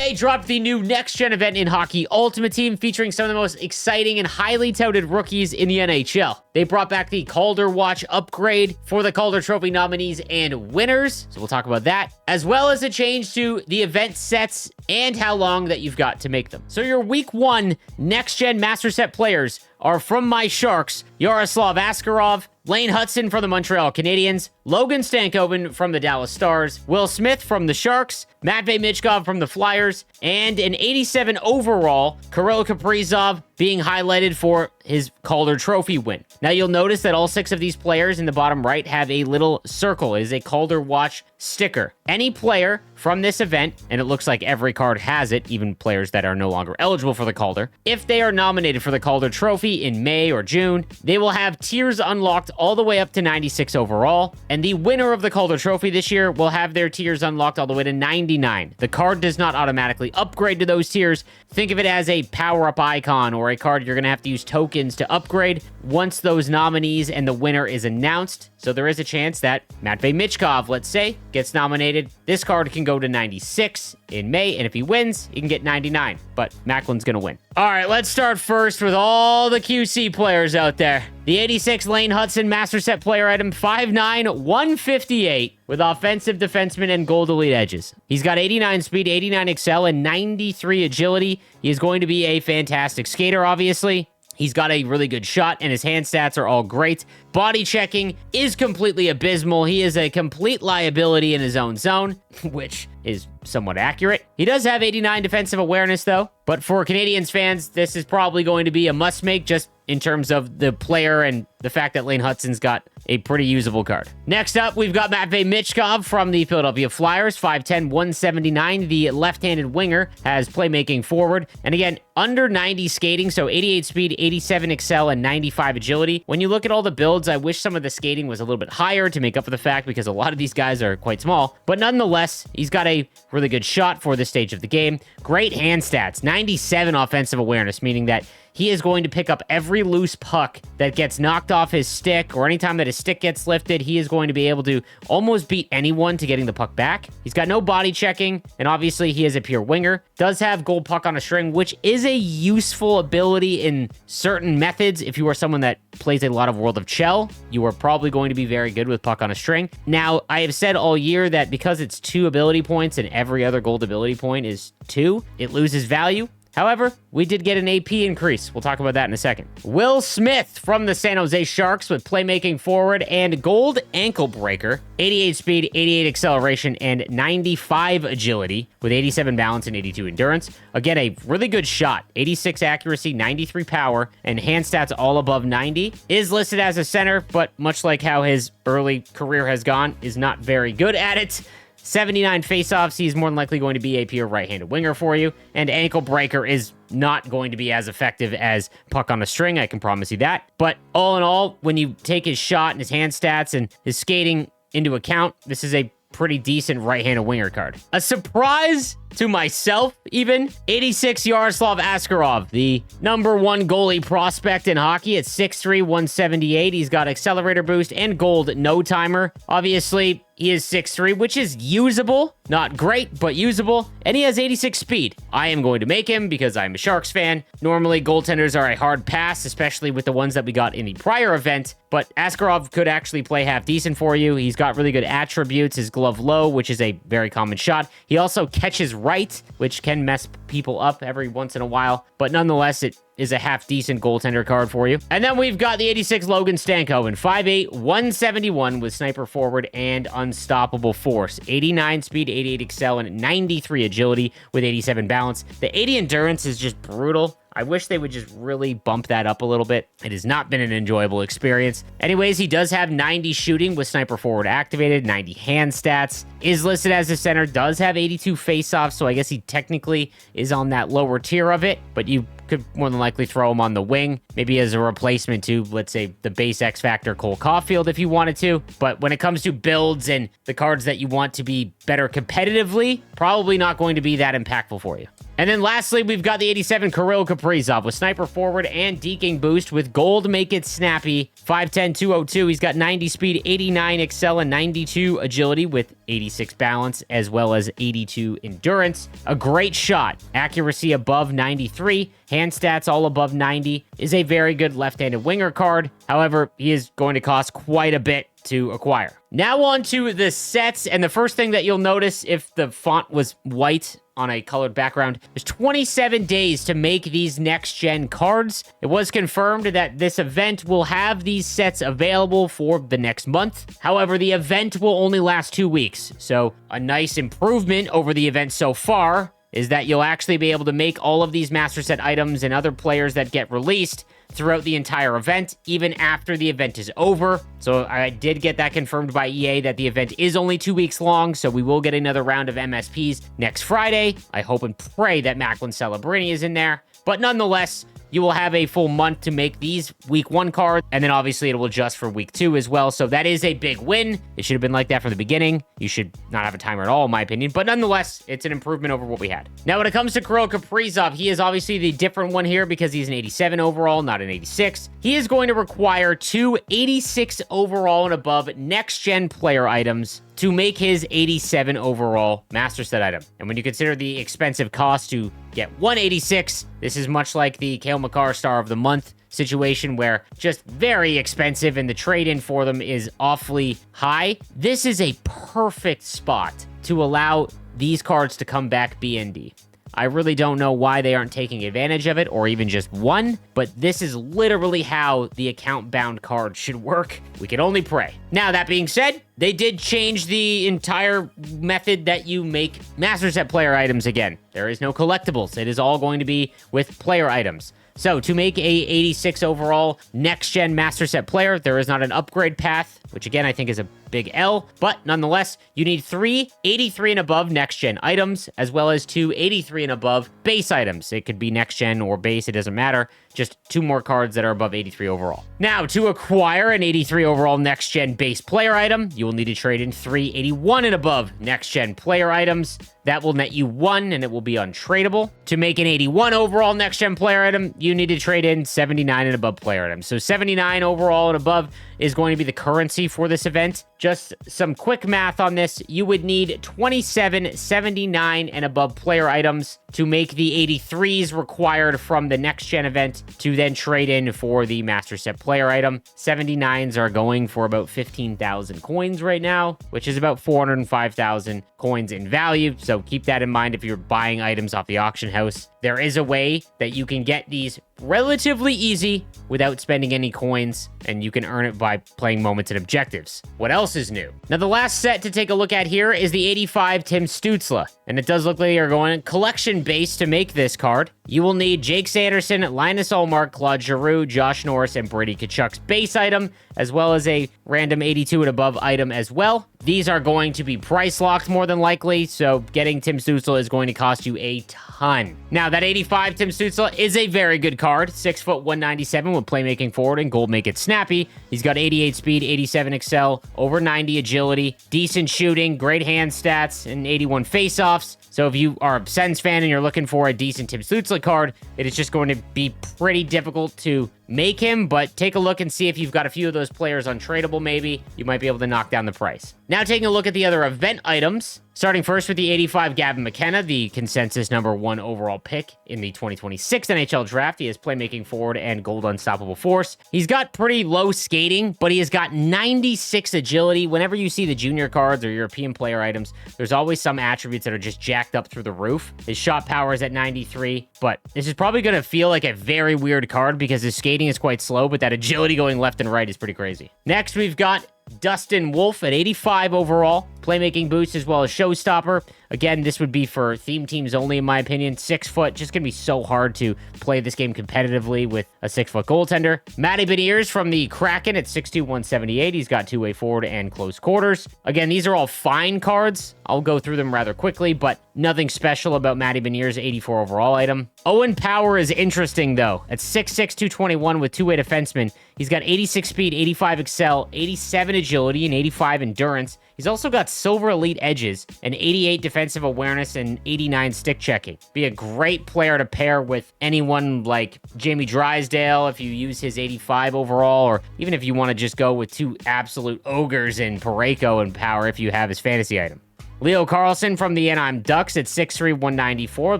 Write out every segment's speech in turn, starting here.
EA dropped the new next-gen event in Hockey Ultimate Team featuring some of the most exciting and highly touted rookies in the NHL. They brought back the Calder Watch upgrade for the Calder Trophy nominees and winners, so we'll talk about that, as well as a change to the event sets and how long that you've got to make them. So your Week 1 next-gen Master Set players are from my Sharks, Yaroslav Askarov, Lane Hudson from the Montreal Canadiens, Logan Stankoven from the Dallas Stars, Will Smith from the Sharks, Matvei Michkov from the Flyers, and an 87 overall, Kirill Kaprizov being highlighted for his Calder Trophy win. Now you'll notice that all 6 of these players in the bottom right have a little circle. It is a Calder Watch sticker. Any player from this event, and it looks like every card has it, even players that are no longer eligible for the Calder, if they are nominated for the Calder Trophy in May or June, they will have tiers unlocked all the way up to 96 overall, and the winner of the Calder Trophy this year will have their tiers unlocked all the way to 99. The card does not automatically upgrade to those tiers. Think of it as a power-up icon or a card you're going to have to use tokens to upgrade once those nominees and the winner is announced. So there is a chance that Matvei Michkov, let's say, gets nominated. This card can go to 96 in May, and if he wins, he can get 99. But Macklin's going to win. All right, let's start first with all the QC players out there. The 86 Lane Hudson Master Set player item, 5'9", 158, with offensive defenseman and gold elite edges. He's got 89 speed, 89 excel, and 93 agility. He is going to be a fantastic skater, obviously. He's got a really good shot, and his hand stats are all great. Body checking is completely abysmal. He is a complete liability in his own zone, which is somewhat accurate. He does have 89 defensive awareness, though. But for Canadiens fans, this is probably going to be a must-make just in terms of the player and the fact that Lane Hudson's got a pretty usable card. Next up, we've got Matvei Michkov from the Philadelphia Flyers, 5'10", 179. The left-handed winger has playmaking forward. And again, under 90 skating, so 88 speed, 87 excel, and 95 agility. When you look at all the builds, I wish some of the skating was a little bit higher to make up for the fact because a lot of these guys are quite small. But nonetheless, he's got a really good shot for this stage of the game. Great hand stats, 97 offensive awareness, meaning that he is going to pick up every loose puck that gets knocked off his stick, or anytime that his stick gets lifted, he is going to be able to almost beat anyone to getting the puck back. He's got no body checking, and obviously he is a pure winger. Does have gold puck on a string, which is a useful ability in certain methods. If you are someone that plays a lot of World of Chell, you are probably going to be very good with puck on a string. Now, I have said all year that because it's 2 ability points and every other gold ability point is 2, it loses value. However, we did get an AP increase. We'll talk about that in a second. Will Smith from the San Jose Sharks with playmaking forward and gold ankle breaker, 88 speed, 88 acceleration, and 95 agility with 87 balance and 82 endurance. Again, a really good shot, 86 accuracy, 93 power, and hand stats all above 90. Is listed as a center, but much like how his early career has gone, is not very good at it. 79 faceoffs, he's more than likely going to be a pure right-handed winger for you. And ankle breaker is not going to be as effective as puck on a string, I can promise you that. But all in all, when you take his shot and his hand stats and his skating into account, this is a pretty decent right-handed winger card. A surprise to myself, even, 86 Yaroslav Askarov, the #1 goalie prospect in hockey at 6'3", 178. He's got accelerator boost and gold no-timer. Obviously, he is 6'3", which is usable. Not great, but usable. And he has 86 speed. I am going to make him because I'm a Sharks fan. Normally, goaltenders are a hard pass, especially with the ones that we got in the prior event. But Askarov could actually play half decent for you. He's got really good attributes. His glove low, which is a very common shot. He also catches right, which can mess people up every once in a while. But nonetheless, it is a half-decent goaltender card for you. And then we've got the 86 Logan Stankoven, 5'8", 171 with sniper forward and unstoppable force. 89 speed, 88 excel, and 93 agility with 87 balance. The 80 endurance is just brutal. I wish they would just really bump that up a little bit. It has not been an enjoyable experience. Anyways, he does have 90 shooting with sniper forward activated, 90 hand stats, is listed as a center, does have 82 faceoffs, so I guess he technically is on that lower tier of it, but you could more than likely throw him on the wing, maybe as a replacement to, let's say, the base X Factor Cole Caulfield if you wanted to. But when it comes to builds and the cards that you want to be better competitively, probably not going to be that impactful for you. And then lastly, we've got the 87 Kirill Kaprizov with Sniper Forward and Deking Boost with Gold Make It Snappy, 5'10", 202. He's got 90 speed, 89 excel, and 92 agility with 86 balance, as well as 82 endurance. A great shot. Accuracy above 93. Hand stats all above 90. Is a very good left-handed winger card. However, he is going to cost quite a bit to acquire. Now on to the sets, and the first thing that you'll notice if the font was white on a colored background, there's 27 days to make these next-gen cards. It was confirmed that this event will have these sets available for the next month. However, the event will only last 2 weeks, so a nice improvement over the event so far is that you'll actually be able to make all of these master set items and other players that get released throughout the entire event, even after the event is over. So I did get that confirmed by EA that the event is only 2 weeks long, so we will get another round of MSPs next Friday. I hope and pray that Macklin Celebrini is in there. But nonetheless, you will have a full month to make these week 1 cards, and then obviously it will adjust for week 2 as well. So that is a big win. It should have been like that from the beginning. You should not have a timer at all, in my opinion, but nonetheless, it's an improvement over what we had. Now, when it comes to Kirill Kaprizov, he is obviously the different one here because he's an 87 overall, not an 86. He is going to require 2 86 overall and above next-gen player items to make his 87 overall master set item. And when you consider the expensive cost to get 186, this is much like the Cale Makar Star of the Month situation where just very expensive and the trade-in for them is awfully high. This is a perfect spot to allow these cards to come back BND. I really don't know why they aren't taking advantage of it, or even just one, but this is literally how the account-bound card should work. We can only pray. Now, that being said, they did change the entire method that you make Master Set player items again. There is no collectibles. It is all going to be with player items. So, to make a 86 overall next-gen Master Set player, there is not an upgrade path, which again, I think is a big L, but nonetheless, you need 3 83 and above next-gen items, as well as 2 83 and above base items. It could be next-gen or base, it doesn't matter. Just 2 more cards that are above 83 overall. Now, to acquire an 83 overall next-gen base player item, you will need to trade in 3 81 and above next-gen player items. That will net you 1, and it will be untradeable. To make an 81 overall next-gen player item, you need to trade in 79 and above player items. So 79 overall and above is going to be the currency for this event. Just some quick math on this. You would need 27 79 and above player items to make the 83s required from the next-gen event to then trade in for the Master Set player item. 79s are going for about 15,000 coins right now, which is about 405,000 coins in value. So keep that in mind if you're buying items off the auction house. There is a way that you can get these relatively easy without spending any coins, and you can earn it by playing moments and objectives. What else is new? Now, the last set to take a look at here is the 85 Tim Stutzle, and it does look like you're going collection base to make this card. You will need Jake Sanderson, Linus Ullmark, Claude Giroux, Josh Norris, and Brady Tkachuk's base item, as well as a random 82 and above item as well. These are going to be price locked more than likely, so getting Tim Stutzle is going to cost you a ton. Now, that 85 Tim Stutzle is a very good card. 6 foot 197 with playmaking forward and gold make it snappy. He's got 88 speed, 87 excel, over 90 agility, decent shooting, great hand stats, and 81 faceoffs. So if you are a Sens fan and you're looking for a decent Tim Stutzle card, it is just going to be pretty difficult to make him, but take a look and see if you've got a few of those players untradeable maybe. You might be able to knock down the price. Now taking a look at the other event items, starting first with the 85 Gavin McKenna, the consensus #1 overall pick in the 2026 NHL draft. He has playmaking forward and gold unstoppable force. He's got pretty low skating, but he has got 96 agility. Whenever you see the junior cards or European player items, there's always some attributes that are just jacked up through the roof. His shot power is at 93, but this is probably going to feel like a very weird card because his skating is quite slow, but that agility going left and right is pretty crazy. Next, we've got Dustin Wolf at 85 overall, playmaking boost as well as showstopper. Again, this would be for theme teams only, in my opinion. 6 foot, just going to be so hard to play this game competitively with a 6-foot goaltender. Matty Beniers from the Kraken at 6'2", 178. He's got two-way forward and close quarters. Again, these are all fine cards. I'll go through them rather quickly, but nothing special about Matty Beniers' 84 overall item. Owen Power is interesting, though. At 6'6", 221 with two-way defenseman. He's got 86 speed, 85 excel, 87 agility, and 85 endurance. He's also got silver elite edges, and 88 defensive awareness, and 89 stick checking. Be a great player to pair with anyone like Jamie Drysdale if you use his 85 overall, or even if you want to just go with two absolute ogres in Parayko and Power if you have his fantasy item. Leo Carlson from the Anaheim Ducks at 6'3", 194,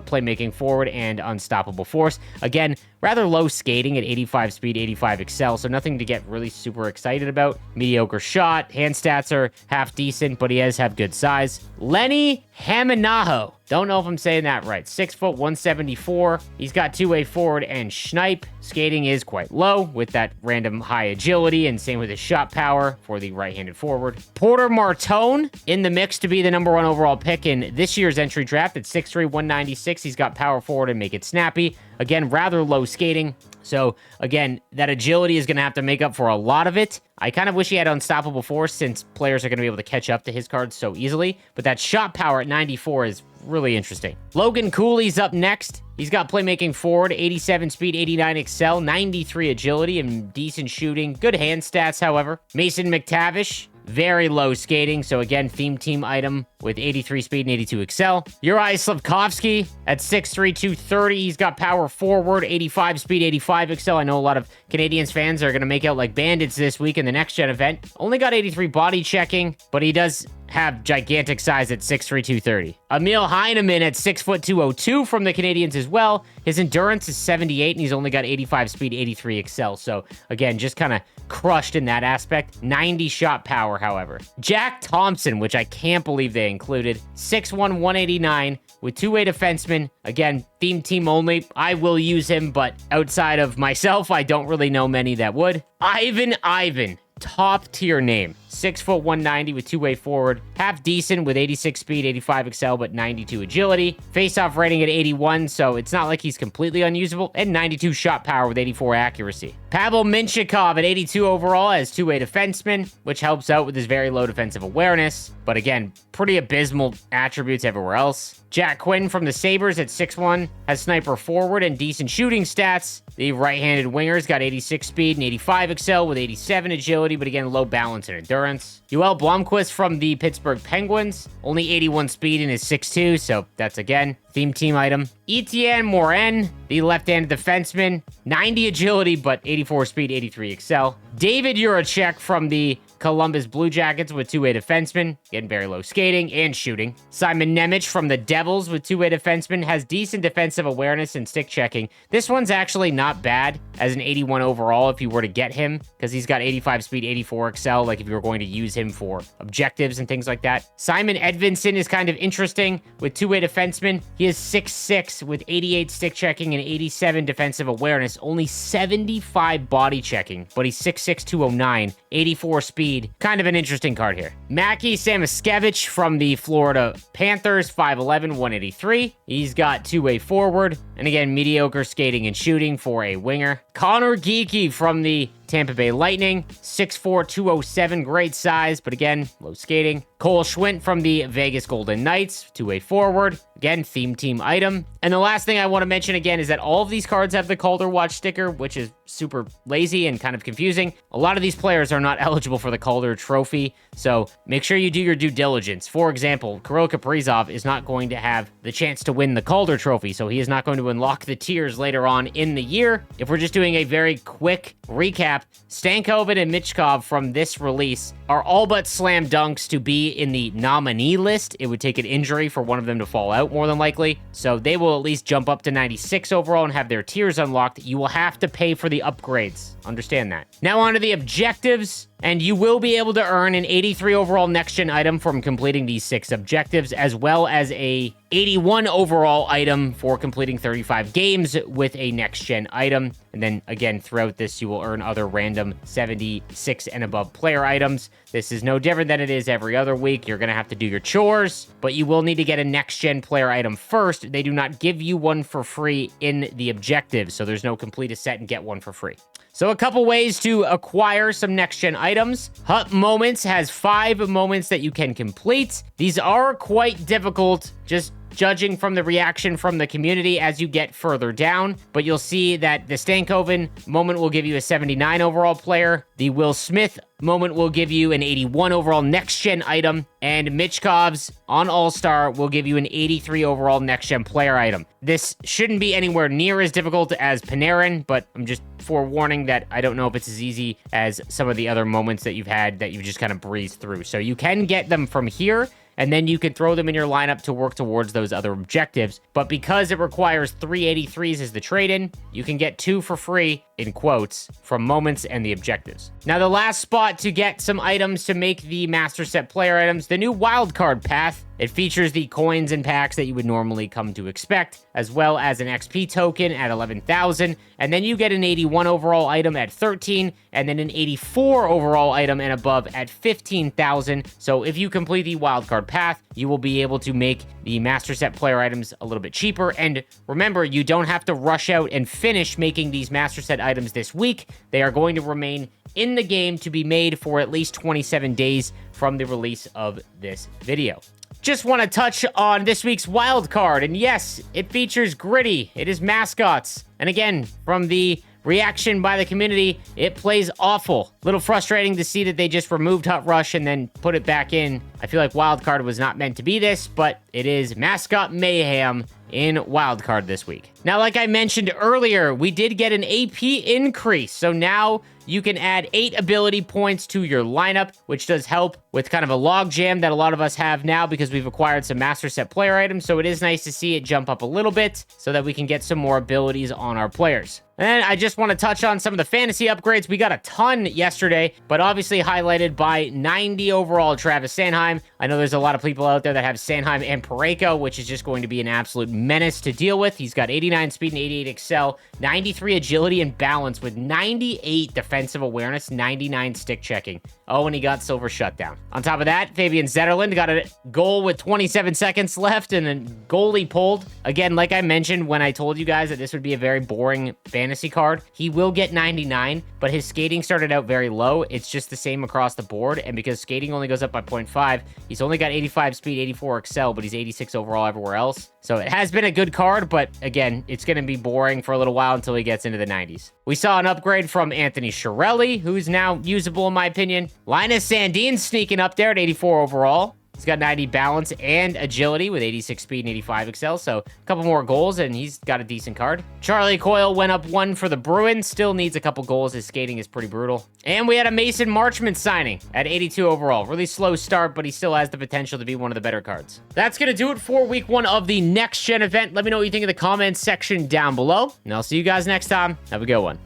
playmaking forward and unstoppable force. Again, rather low skating at 85 speed, 85 excel, so nothing to get really super excited about. Mediocre shot, hand stats are half decent, but he does have good size. Lenny Haminaho. Don't know if I'm saying that right. 6 foot, 174. He's got two-way forward and snipe. Skating is quite low with that random high agility, and same with his shot power for the right-handed forward. Porter Martone in the mix to be the number 1 overall pick in this year's entry draft at 6'3", 196. He's got power forward and make it snappy. Again, rather low skating. So, again, that agility is going to have to make up for a lot of it. I kind of wish he had unstoppable force since players are going to be able to catch up to his cards so easily. But that shot power at 94 is really interesting. Logan Cooley's up next. He's got playmaking forward, 87 speed, 89 excel, 93 agility, and decent shooting. Good hand stats, however. Mason McTavish. Very low skating, so again, theme team item with 83 speed and 82 excel. Uri Slavkovsky at 6'3", 230. He's got power forward, 85 speed, 85 excel. I know a lot of Canadiens fans are going to make out like bandits this week in the next gen event. Only got 83 body checking, but he does have gigantic size at 6'3", 230. Emil Heineman at 6 foot, 202 from the Canadiens as well. His endurance is 78, and he's only got 85 speed, 83 excel. So again, just kind of crushed in that aspect. 90 shot power, however. Jack Thompson, which I can't believe they included. 6'1", 189 with two-way defenseman. Again, theme team only. I will use him, but outside of myself, I don't really know many that would. Ivan. Top tier name. 6 foot, 190 with two-way forward. Half decent with 86 speed, 85 excel, but 92 agility. Face-off rating at 81, so it's not like he's completely unusable. And 92 shot power with 84 accuracy. Pavel Minchikov at 82 overall as two-way defenseman, which helps out with his very low defensive awareness. But again, pretty abysmal attributes everywhere else. Jack Quinn from the Sabres at 6'1", has sniper forward and decent shooting stats. The right-handed winger's got 86 speed and 85 excel with 87 agility, but again, low balance and endurance. Yoel Blomqvist from the Pittsburgh Penguins, only 81 speed and is 6'2", so that's again, theme team item. Etienne Morin, the left-handed defenseman, 90 agility, but 84 speed, 83 excel. David Juracek from the Columbus Blue Jackets with two-way defenseman, getting very low skating and shooting. Simon Nemec from the Devils with two-way defenseman, has decent defensive awareness and stick checking. This one's actually not bad as an 81 overall if you were to get him, because he's got 85 speed, 84 excel, like if you were going to use him for objectives and things like that. Simon Edvinsson is kind of interesting with two-way defenseman. He is 6'6", with 88 stick checking and 87 defensive awareness, only 75 body checking, but he's 6'6", 209, 84 speed. Kind of an interesting card here. Mackie Samoskevich from the Florida Panthers, 5'11", 183. He's got two-way forward, and again, mediocre skating and shooting for a winger. Connor Geeky from the Tampa Bay Lightning, 6'4", 207, great size, but again, low skating. Cole Schwint from the Vegas Golden Knights, two-way forward. Again, theme team item. And the last thing I want to mention again is that all of these cards have the Calder Watch sticker, which is super lazy and kind of confusing. A lot of these players are not eligible for the Calder Trophy, so make sure you do your due diligence. For example, Kirill Kaprizov is not going to have the chance to win the Calder Trophy, so he is not going to unlock the tiers later on in the year. If we're just doing a very quick recap, Stankoven and Michkov from this release are all but slam dunks to be in the nominee list. It would take an injury for one of them to fall out, more than likely. So they will at least jump up to 96 overall and have their tiers unlocked. You will have to pay for the upgrades. Understand that. Now on to the objectives. And you will be able to earn an 83 overall next-gen item from completing these 6 objectives, as well as a 81 overall item for completing 35 games with a next-gen item. And then again, throughout this, you will earn other random 76 and above player items. This is no different than it is every other week. You're going to have to do your chores, but you will need to get a next-gen player item first. They do not give you one for free in the objectives, so there's no complete a set and get one for free. So a couple ways to acquire some next-gen items. Hut Moments has 5 moments that you can complete. These are quite difficult, just judging from the reaction from the community as you get further down. But you'll see that the Stankoven moment will give you a 79 overall player. The Will Smith moment will give you an 81 overall next-gen item. And Michkov's on All-Star will give you an 83 overall next-gen player item. This shouldn't be anywhere near as difficult as Panarin, but I'm just forewarning that I don't know if it's as easy as some of the other moments that you've had that you've just kind of breezed through. So you can get them from here, and then you can throw them in your lineup to work towards those other objectives. But because it requires 383s as the trade-in, you can get 2 for free, in quotes, from moments and the objectives. Now, the last spot to get some items to make the Master Set player items, the new Wildcard path. It features the coins and packs that you would normally come to expect, as well as an XP token at 11,000, and then you get an 81 overall item at 13, and then an 84 overall item and above at 15,000. So if you complete the Wildcard path, you will be able to make the Master Set player items a little bit cheaper. And remember, you don't have to rush out and finish making these Master Set items this week. They are going to remain in the game to be made for at least 27 days from the release of this video. Just want to touch on this week's wild card, and yes, it features Gritty. It is mascots. And again, from the reaction by the community, it plays awful. A little frustrating to see that they just removed Hut Rush and then put it back in. I feel like Wildcard was not meant to be this, but it is mascot mayhem in Wildcard this week. Now, like I mentioned earlier, we did get an AP increase, so now you can add 8 ability points to your lineup, which does help with kind of a log jam that a lot of us have now because we've acquired some Master Set player items, so it is nice to see it jump up a little bit so that we can get some more abilities on our players. And I just want to touch on some of the fantasy upgrades. We got a ton yesterday, but obviously highlighted by 90 overall Travis Sanheim. I know there's a lot of people out there that have Sanheim and Parayko, which is just going to be an absolute menace to deal with. He's got 89 speed and 88 excel, 93 agility and balance with 98 defensive awareness, 99 stick checking. Oh, and he got silver shutdown. On top of that, Fabian Zetterlund got a goal with 27 seconds left and a goalie pulled. Again, like I mentioned when I told you guys that this would be a very boring fantasy card, he will get 99, but his skating started out very low. It's just the same across the board, and because skating only goes up by 0.5, he's only got 85 speed, 84 excel, but he's 86 overall everywhere else. So it has been a good card, but again, it's going to be boring for a little while until he gets into the 90s. We saw an upgrade from Anthony Chiarelli, who's now usable in my opinion. Linus Sandin's sneaking up there at 84 overall. He's got 90 balance and agility with 86 speed and 85 excel, so a couple more goals, and he's got a decent card. Charlie Coyle went up 1 for the Bruins, still needs a couple goals. His skating is pretty brutal. And we had a Mason Marchment signing at 82 overall. Really slow start, but he still has the potential to be one of the better cards. That's going to do it for week 1 of the next gen event. Let me know what you think in the comments section down below, and I'll see you guys next time. Have a good one.